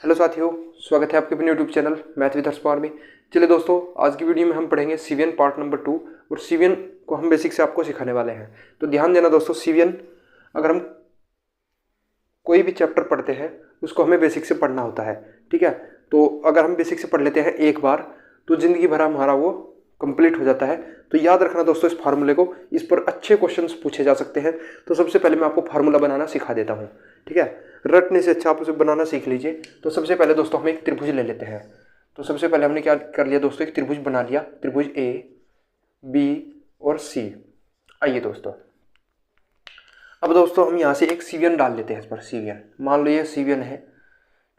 Hello साथियों, स्वागत है आपके अपने यूट्यूब चैनल मैथ विद हर्ष में। चलिए दोस्तों, आज की वीडियो में हम पढ़ेंगे सीवीएन पार्ट नंबर 2 और सीवीएन को हम बेसिक से आपको सिखाने वाले हैं। तो ध्यान देना दोस्तों, सीवीएन अगर हम कोई भी चैप्टर पढ़ते हैं उसको हमें बेसिक से पढ़ना होता है, ठीक है। तो अगर हम बेसिक से पढ़ लेते हैं एक बार तो ज़िंदगी भर हमारा वो कंप्लीट हो जाता है। तो याद रखना दोस्तों इस फार्मूले को, इस पर अच्छे क्वेश्चंस पूछे जा सकते हैं। तो सबसे पहले मैं आपको फार्मूला बनाना सिखा देता हूँ, ठीक है। रटने से अच्छा आप उसे बनाना सीख लीजिए। तो सबसे पहले दोस्तों हम एक त्रिभुज ले लेते हैं। तो सबसे पहले हमने क्या कर लिया दोस्तों, एक त्रिभुज बना लिया, त्रिभुज ए बी और सी। आइए दोस्तों, अब दोस्तों हम यहाँ से एक सीवीएन डाल लेते हैं इस पर। सीवीएन मान लो ये सीवीएन है,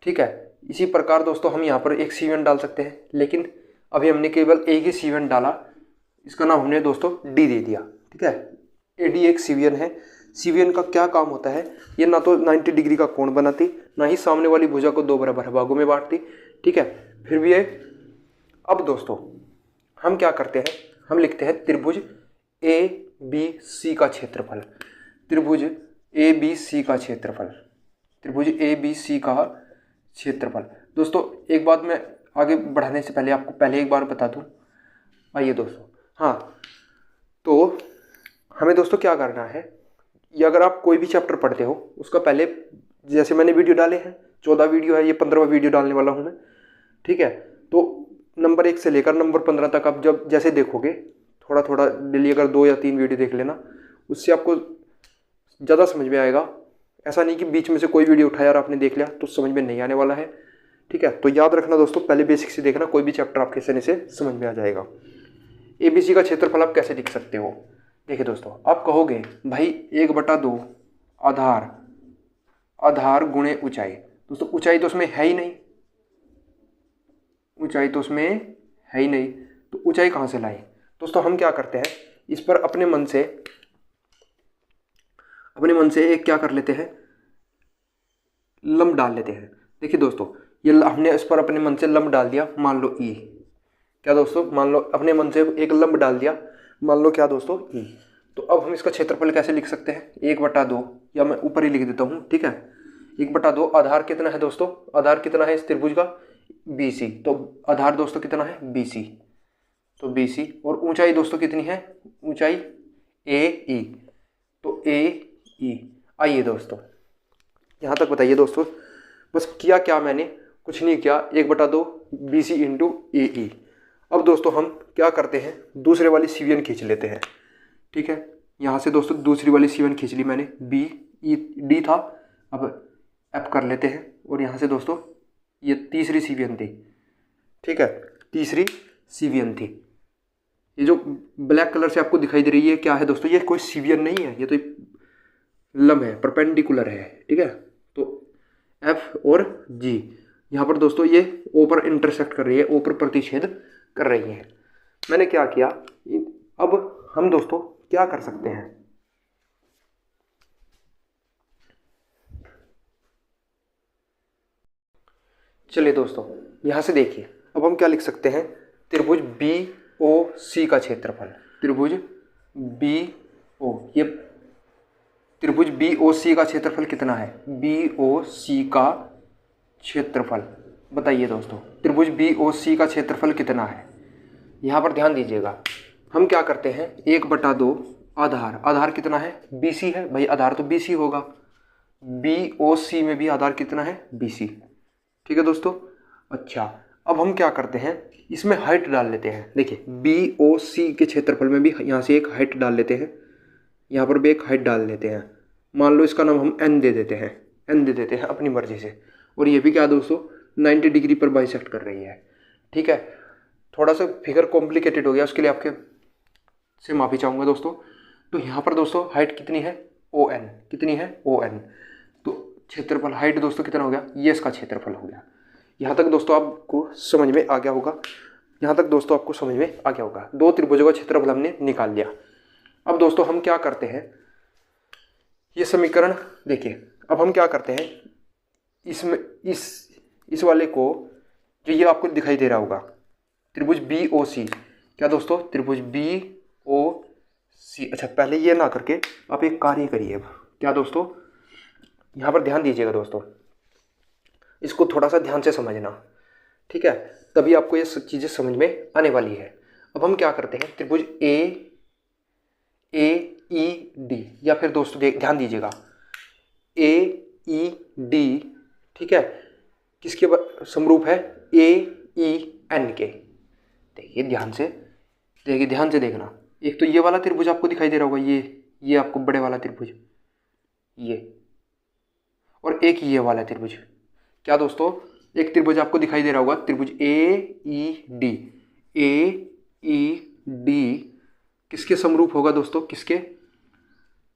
ठीक है। इसी प्रकार दोस्तों हम यहाँ पर एक सीवीएन डाल सकते हैं, लेकिन अभी हमने केवल एक ही सीवीएन डाला, इसका नाम हमने दोस्तों डी दे दिया, ठीक है। एडी एक सीवीएन है। सीवीएन का क्या काम होता है, ये ना तो 90 डिग्री का कोण बनाती, ना ही सामने वाली भुजा को दो बराबर भागों में बांटती, ठीक है। फिर भी ये अब दोस्तों हम क्या करते हैं, हम लिखते हैं त्रिभुज ए बी सी का क्षेत्रफल। त्रिभुज ए बी सी का क्षेत्रफल, त्रिभुज ए बी सी का क्षेत्रफल। दोस्तों एक बात मैं आगे बढ़ाने से पहले आपको पहले एक बार बता दूं। आइए दोस्तों, हाँ, तो हमें दोस्तों क्या करना है, ये अगर आप कोई भी चैप्टर पढ़ते हो उसका पहले, जैसे मैंने वीडियो डाले हैं 14 वीडियो है, ये 15वां वीडियो डालने वाला हूँ मैं, ठीक है। तो नंबर 1 से लेकर नंबर 15 तक आप जब जैसे देखोगे, थोड़ा थोड़ा डेली अगर 2 या 3 वीडियो देख लेना, उससे आपको ज़्यादा समझ में आएगा। ऐसा नहीं कि बीच में से कोई वीडियो उठाया और आपने देख लिया तो समझ में नहीं आने वाला है, ठीक है। तो याद रखना दोस्तों, पहले बेसिक से देखना, कोई भी चैप्टर आपके आसानी से समझ में आ जाएगा। एबीसी का क्षेत्रफल आप कैसे लिख सकते हो, देखिए दोस्तों, आप कहोगे भाई 1/2 आधार, आधार गुणे ऊंचाई। दोस्तों ऊंचाई तो उसमें है ही नहीं, ऊंचाई तो उसमें है ही नहीं, तो ऊंचाई कहाँ से लाए। दोस्तों हम क्या करते हैं, इस पर अपने मन से एक क्या कर लेते हैं, लंब डाल लेते हैं। देखिए दोस्तों, ये हमने इस पर अपने मन से लंब डाल दिया, मान लो ई। क्या दोस्तों, मान लो अपने मन से एक लंब डाल दिया, मान लो क्या दोस्तों ई। तो अब हम इसका क्षेत्रफल कैसे लिख सकते हैं, 1/2, या मैं ऊपर ही लिख देता हूँ, ठीक है। 1/2 आधार कितना है दोस्तों, आधार कितना है इस त्रिभुज का, BC। तो आधार दोस्तों कितना है, BC। तो BC और ऊंचाई दोस्तों कितनी है, ऊंचाई AE। तो AE। आइए दोस्तों यहाँ तक बताइए दोस्तों, बस किया क्या मैंने, कुछ नहीं किया, 1/2 BC इंटू AE। अब दोस्तों हम क्या करते हैं, दूसरे वाली सीवीएन खींच लेते हैं, ठीक है। यहाँ से दोस्तों दूसरी वाली सीवीएन खींच ली मैंने, D था, अब F कर लेते हैं। और यहाँ से दोस्तों ये तीसरी सीवीएन थी, ठीक है, तीसरी सीवीएन थी। ये जो ब्लैक कलर से आपको दिखाई दे रही है क्या है दोस्तों, ये कोई सीवीएन नहीं है, ये तो लंब है, परपेंडिकुलर है, ठीक है। तो F और G यहाँ पर दोस्तों ये O पर इंटरसेक्ट कर रही है, O पर प्रतिच्छेद कर रही है। मैंने क्या किया, अब हम दोस्तों क्या कर सकते हैं, चलिए दोस्तों यहाँ से देखिए, अब हम क्या लिख सकते हैं, त्रिभुज BOC का क्षेत्रफल। त्रिभुज BO, ये त्रिभुज BOC का क्षेत्रफल कितना है, BOC का क्षेत्रफल बताइए दोस्तों, त्रिभुज BOC का क्षेत्रफल कितना है। यहाँ पर ध्यान दीजिएगा, हम क्या करते हैं, 1/2 आधार, आधार कितना है, BC है, भाई आधार तो BC होगा, BOC में भी आधार कितना है, BC, ठीक है दोस्तों। अच्छा, अब हम क्या करते हैं, इसमें हाइट डाल लेते हैं। देखिए BOC के क्षेत्रफल में भी यहाँ से एक हाइट डाल लेते हैं, यहाँ पर भी एक हाइट डाल लेते हैं। मान लो इसका नाम हम n दे देते हैं, n दे देते हैं अपनी मर्जी से। और ये भी क्या दोस्तों 90 डिग्री पर बाइसेक्ट कर रही है, ठीक है। थोड़ा सा फिगर कॉम्प्लिकेटेड हो गया, उसके लिए आपके से माफ़ी चाहूँगा दोस्तों। तो यहाँ पर दोस्तों हाइट कितनी है, ON, कितनी है, ON। तो क्षेत्रफल हाइट दोस्तों कितना हो गया, ये इसका क्षेत्रफल हो गया। यहाँ तक दोस्तों आपको समझ में आ गया होगा, यहाँ तक दोस्तों आपको समझ में आ गया होगा। दो त्रिभुजों का क्षेत्रफल हमने निकाल लिया। अब दोस्तों हम क्या करते हैं, ये समीकरण देखिए, अब हम क्या करते हैं, इसमें इस वाले को, जो ये आपको दिखाई दे रहा होगा त्रिभुज BOC, क्या दोस्तों त्रिभुज BOC। अच्छा पहले ये ना करके आप एक कार्य करिए, क्या दोस्तों, यहाँ पर ध्यान दीजिएगा दोस्तों, इसको थोड़ा सा ध्यान से समझना, ठीक है, तभी आपको ये चीज़ें समझ में आने वाली है। अब हम क्या करते हैं, त्रिभुज ए ई डी, या फिर दोस्तों ध्यान दीजिएगा ए ई डी, ठीक है, किसके समरूप है, ए ई एन के। देखिए ध्यान से, देखना, एक तो ये वाला त्रिभुज आपको दिखाई दे रहा होगा, ये आपको बड़े वाला त्रिभुज, ये, और एक ये वाला त्रिभुज। क्या दोस्तों, एक त्रिभुज आपको दिखाई दे रहा होगा, त्रिभुज ए ई डी किसके समरूप होगा दोस्तों, किसके,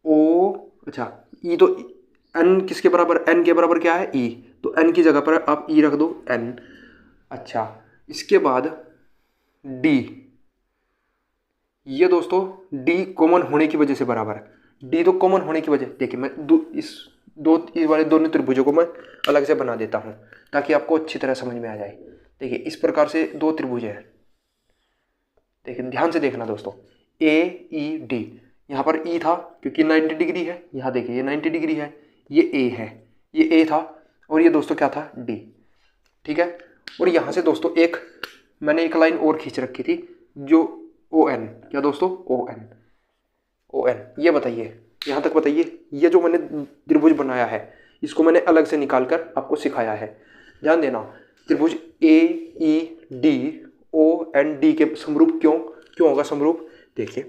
ओ, अच्छा, ई तो एन किसके बराबर, एन के बराबर क्या है, ई, तो एन की जगह पर आप ई रख दो, एन। अच्छा, इसके बाद डी, ये दोस्तों डी कॉमन होने की वजह से बराबर है, डी तो कॉमन होने की वजह, देखिए मैं इस वाले दोनों त्रिभुजों को मैं अलग से बना देता हूँ ताकि आपको अच्छी तरह समझ में आ जाए। देखिए इस प्रकार से दो त्रिभुज हैं, देखिए ध्यान से देखना दोस्तों, ए ई डी, यहाँ पर ई था क्योंकि 90 डिग्री है, यहाँ देखिए ये 90 डिग्री है, ये ए है, ये ए था, और ये दोस्तों क्या था, डी, ठीक है। और यहाँ से दोस्तों मैंने एक लाइन और खींच रखी थी जो ओ एन, क्या दोस्तों, ओ एन, ये बताइए, यहाँ तक बताइए, ये जो मैंने त्रिभुज बनाया है इसको मैंने अलग से निकाल कर आपको सिखाया है। ध्यान देना, त्रिभुज A E D O N D के समरूप क्यों होगा समरूप, देखिए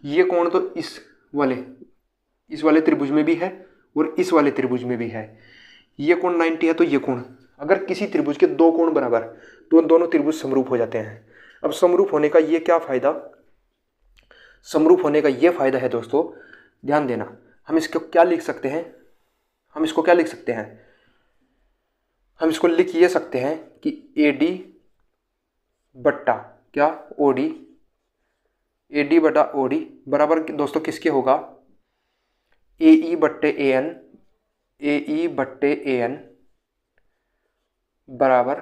ये कोण तो इस वाले त्रिभुज में भी है और इस वाले त्रिभुज में भी है, ये कोण 90 है, तो ये कोण, अगर किसी त्रिभुज के दो कोण बराबर तो दोनों त्रिभुज समरूप हो जाते हैं। अब समरूप होने का ये क्या फायदा, समरूप होने का ये फायदा है दोस्तों, ध्यान देना, हम इसको क्या लिख सकते हैं, हम इसको लिख ये सकते हैं कि ए डी बट्टा क्या, ओ डी, ए डी बटा ओ डी बराबर दोस्तों किसके होगा, ए ई बट्टे ए एन बराबर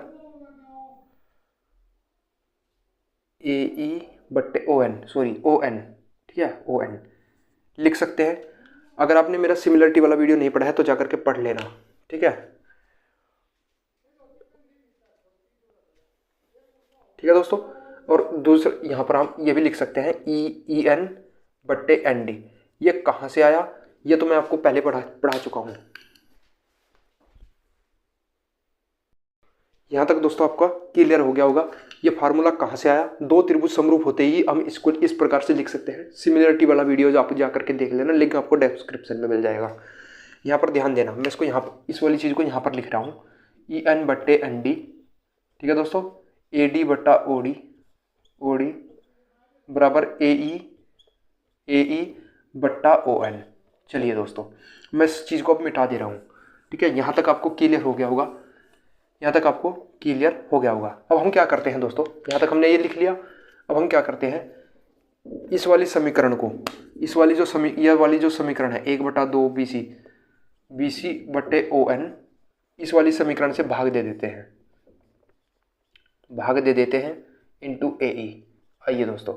ए ई बट्टे ओ एन, ठीक है, ओ एन लिख सकते हैं। अगर आपने मेरा सिमिलरिटी वाला वीडियो नहीं पढ़ा है तो जाकर के पढ़ लेना, ठीक है, दोस्तों। और दूसरा यहाँ पर हम ये भी लिख सकते हैं ई एन बट्टे एन डी, ये कहाँ से आया, ये तो मैं आपको पहले पढ़ा चुका हूँ। यहाँ तक दोस्तों आपका क्लियर हो गया होगा ये फार्मूला कहाँ से आया। दो त्रिभुज समरूप होते ही हम इसको इस प्रकार से लिख सकते हैं। सिमिलरिटी वाला वीडियो आप जा करके देख लेना, लिंक आपको डिस्क्रिप्शन में मिल जाएगा। यहाँ पर ध्यान देना, मैं इसको यहाँ पर इस वाली चीज़ को यहाँ पर लिख रहा हूँ, ई एन बट्टे एन डी, ठीक है दोस्तों, ए डी बट्टा ओ डी बराबर ए ई बट्टा ओ एन। चलिए दोस्तों मैं इस चीज़ को अब मिटा दे रहा हूँ, ठीक है, यहाँ तक आपको क्लियर हो गया होगा, अब हम क्या करते हैं दोस्तों, यहाँ तक हमने ये लिख लिया। अब हम क्या करते हैं, इस वाली समीकरण को, इस वाली जो समीकरण है 1/2 बी सी बट्टे ओ एन, इस वाली समीकरण से भाग दे देते हैं इंटू ए ई। आइए दोस्तों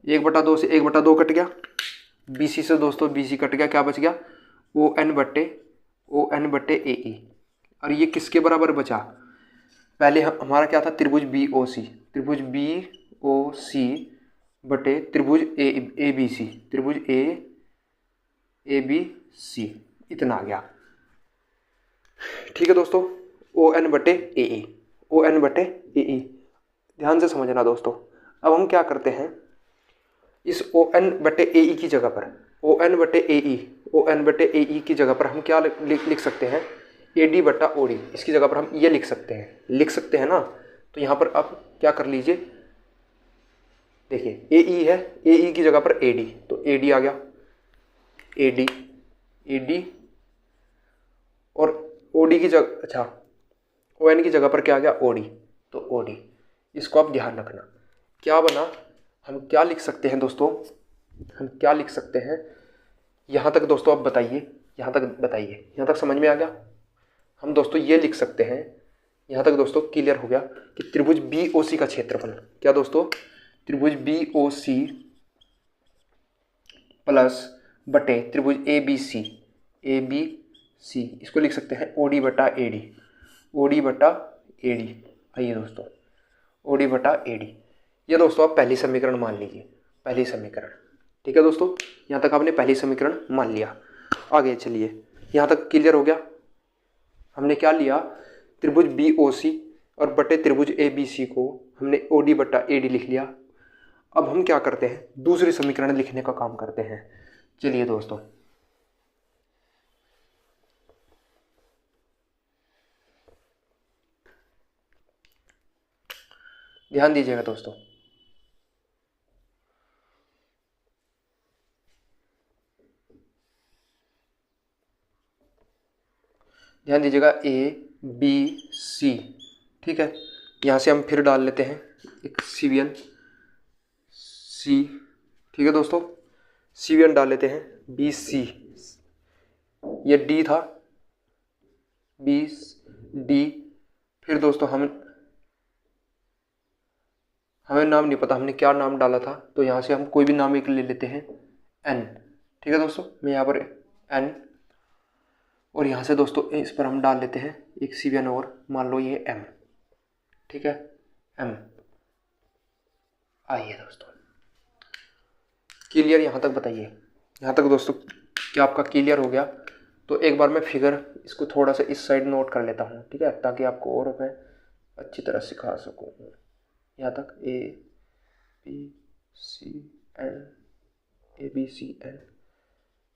1/2 से 1/2 कट गया, बी सी से दोस्तों बी सी कट गया, क्या बच गया, ओ एन बट्टे ए ई। और ये किसके बराबर बचा, पहले हमारा क्या था, त्रिभुज बी ओ सी बटे त्रिभुज ए बी सी, इतना आ गया, ठीक है दोस्तों, ओ एन बटे ए ई। ध्यान से समझना दोस्तों। अब हम क्या करते हैं, इस ओ एन बटे ए ई की जगह पर ओ एन बटे ए ई की जगह पर हम क्या लिख सकते हैं, ए डी बट्टा ओ डी, इसकी जगह पर हम ये लिख सकते हैं ना। तो यहाँ पर आप क्या कर लीजिए, देखिए ए ई है, ए ई की जगह पर ए डी, तो ए डी आ गया, ए डी और ओ डी की जगह, अच्छा ओ एन की जगह पर क्या आ गया, ओ डी, तो ओ डी। इसको आप ध्यान रखना, क्या बना, हम क्या लिख सकते हैं दोस्तों, यहाँ तक दोस्तों आप बताइए, यहाँ तक समझ में आ गया। हम दोस्तों ये लिख सकते हैं, यहाँ तक दोस्तों क्लियर हो गया कि त्रिभुज बी ओ सी का क्षेत्रफल, क्या दोस्तों, त्रिभुज बी ओ सी प्लस बटे त्रिभुज ए बी सी, इसको लिख सकते हैं ओ डी बटा ए डी, ओ डी बटा ए डी। आइए दोस्तों, ओ डी बटा ए डी, ये दोस्तों आप पहली समीकरण मान लीजिए, पहली समीकरण। ठीक है दोस्तों, यहाँ तक आपने पहली समीकरण मान लिया। आगे चलिए, यहाँ तक क्लियर हो गया। हमने क्या लिया, त्रिभुज बी ओ सी और बटे त्रिभुज ए बी सी को हमने ओ डी बटा ए डी लिख लिया। अब हम क्या करते हैं, दूसरी समीकरण लिखने का काम करते हैं। चलिए दोस्तों, ध्यान दीजिएगा दोस्तों, ध्यान दीजिएगा, ए बी सी। ठीक है, यहाँ से हम फिर डाल लेते हैं एक सीवीएन सी। ठीक है दोस्तों, सीवीएन डाल लेते हैं, बी सी, ये डी था, बी डी। फिर दोस्तों हमें नाम नहीं पता हमने क्या नाम डाला था, तो यहाँ से हम कोई भी नाम एक ले लेते हैं, एन। ठीक है दोस्तों, मैं यहाँ पर एन, और यहाँ से दोस्तों इस पर हम डाल लेते हैं एक सीवीएन और, मान लो ये एम। ठीक है, एम। आइए दोस्तों, क्लियर यहाँ तक बताइए, यहाँ तक दोस्तों क्या आपका क्लियर हो गया? तो एक बार मैं फिगर इसको थोड़ा सा इस साइड नोट कर लेता हूँ, ठीक है, ताकि आपको और मैं अच्छी तरह सिखा सकूँ। यहाँ तक A B C N, A B C N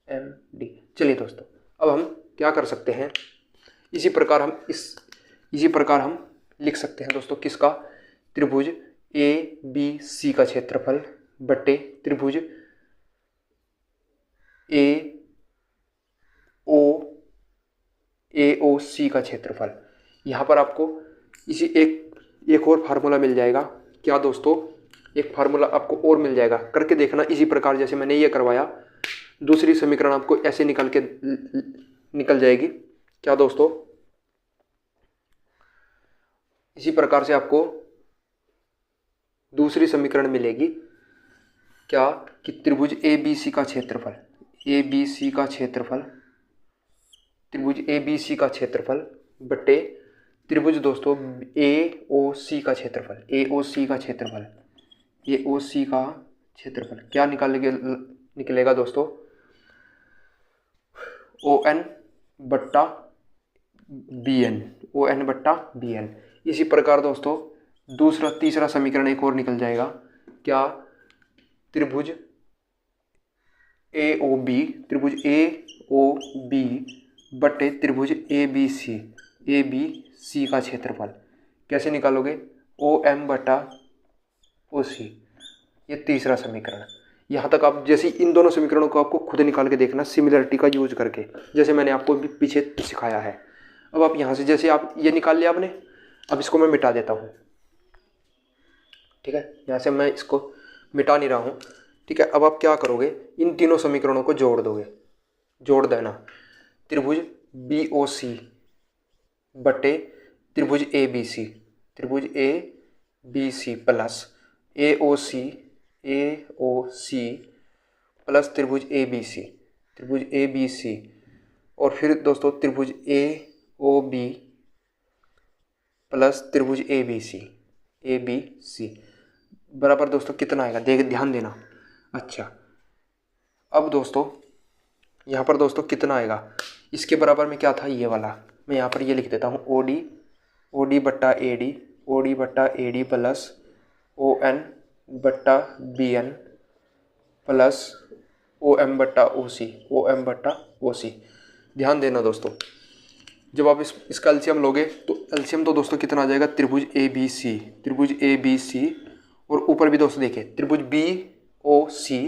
M D. चलिए दोस्तों, अब हम क्या कर सकते हैं, इसी प्रकार हम लिख सकते हैं दोस्तों, किसका, त्रिभुज ए बी सी का क्षेत्रफल बटे त्रिभुज ए ओ सी का क्षेत्रफल। यहाँ पर आपको इसी एक और फार्मूला मिल जाएगा। क्या दोस्तों, एक फार्मूला आपको और मिल जाएगा, करके देखना इसी प्रकार जैसे मैंने ये करवाया। दूसरी समीकरण आपको ऐसे निकल जाएगी। क्या दोस्तों, इसी प्रकार से आपको दूसरी समीकरण मिलेगी। क्या कि त्रिभुज ए बी सी का क्षेत्रफल, त्रिभुज ए बी सी का क्षेत्रफल बटे त्रिभुज दोस्तों ए ओ सी का क्षेत्रफल, क्या निकलेगा दोस्तों, ओ एन बट्टा बी एन। इसी प्रकार दोस्तों तीसरा समीकरण एक और निकल जाएगा। क्या, त्रिभुज ए ओ बी बटे त्रिभुज ए बी सी का क्षेत्रफल। कैसे निकालोगे, ओ एम बटा ओ सी, ये तीसरा समीकरण। यहाँ तक आप जैसे इन दोनों समीकरणों को आपको खुद निकाल के देखना, सिमिलरिटी का यूज करके, जैसे मैंने आपको पीछे सिखाया है। अब आप यहाँ से जैसे आप ये निकाल लिया आपने, अब इसको मैं मिटा देता हूँ। ठीक है, यहाँ से मैं इसको मिटा नहीं रहा हूँ। ठीक है, अब आप क्या करोगे, इन तीनों समीकरणों को जोड़ देना। त्रिभुज बी ओ सी बटे त्रिभुज A B C plus A O C plus त्रिभुज ए बी सी, और फिर दोस्तों त्रिभुज ए ओ बी प्लस त्रिभुज ए बी सी बराबर दोस्तों कितना आएगा, ध्यान देना। अच्छा, अब दोस्तों यहाँ पर दोस्तों कितना आएगा, इसके बराबर में क्या था, ये वाला, मैं यहाँ पर ये लिख देता हूँ, ओ डी बट्टा A D plus O N बट्टा B N plus O M बट्टा ओ सी। ध्यान देना दोस्तों, जब आप इसका एलसीएम लोगे तो एलसीएम तो दोस्तों कितना आ जाएगा, त्रिभुज ए बी सी और ऊपर भी दोस्तों देखिए त्रिभुज बी ओ सी,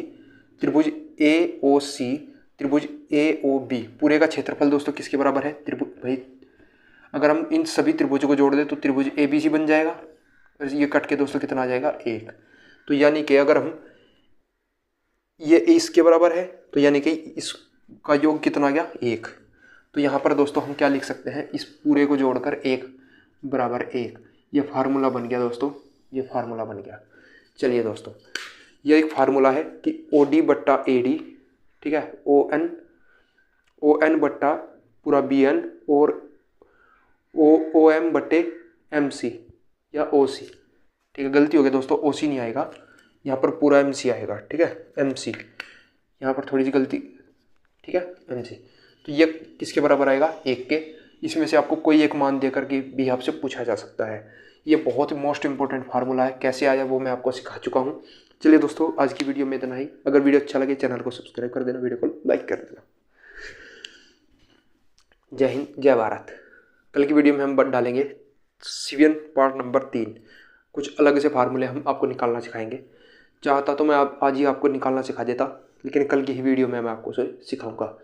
त्रिभुज ए ओ सी, त्रिभुज ए ओ बी, पूरे का क्षेत्रफल दोस्तों किसके बराबर है, त्रिभुज भाई अगर हम इन सभी त्रिभुजों को जोड़ दें तो त्रिभुज ए बी सी बन जाएगा, और ये कट के दोस्तों कितना आ जाएगा, 1। तो यानी कि अगर हम ये इसके बराबर है तो यानी कि इसका योग कितना आ गया, 1। तो यहाँ पर दोस्तों हम क्या लिख सकते हैं, इस पूरे को जोड़कर 1 बराबर 1, ये फार्मूला बन गया दोस्तों, ये फार्मूला बन गया। चलिए दोस्तों, ये एक फार्मूला है कि ओ डी बट्टा ए डी, ठीक है, ओ एन बट्टा पूरा बी एन और ओ एम बटे एम सी या ओ सी। ठीक है, गलती हो गई दोस्तों, ओ सी नहीं आएगा, यहाँ पर पूरा एम सी आएगा। ठीक है, एम सी, यहाँ पर थोड़ी सी गलती। ठीक है, एम सी। तो ये किसके बराबर आएगा? 1 के। इसमें से आपको कोई एक मान देकर के भी आपसे पूछा जा सकता है। ये बहुत ही मोस्ट इंपॉर्टेंट फार्मूला है, कैसे आया वो मैं आपको सिखा चुका हूँ। चलिए दोस्तों, आज की वीडियो में इतना ही। अगर वीडियो अच्छा लगे चैनल को सब्सक्राइब कर देना, वीडियो को लाइक कर देना। जय हिंद, जय भारत। कल की वीडियो में हम डालेंगे सीवीएन पार्ट नंबर 3। कुछ अलग से फार्मूले हम आपको निकालना सिखाएंगे। चाहता तो मैं आज ही आपको निकालना सिखा देता, लेकिन कल की ही वीडियो में मैं आपको उसे सिखाऊंगा।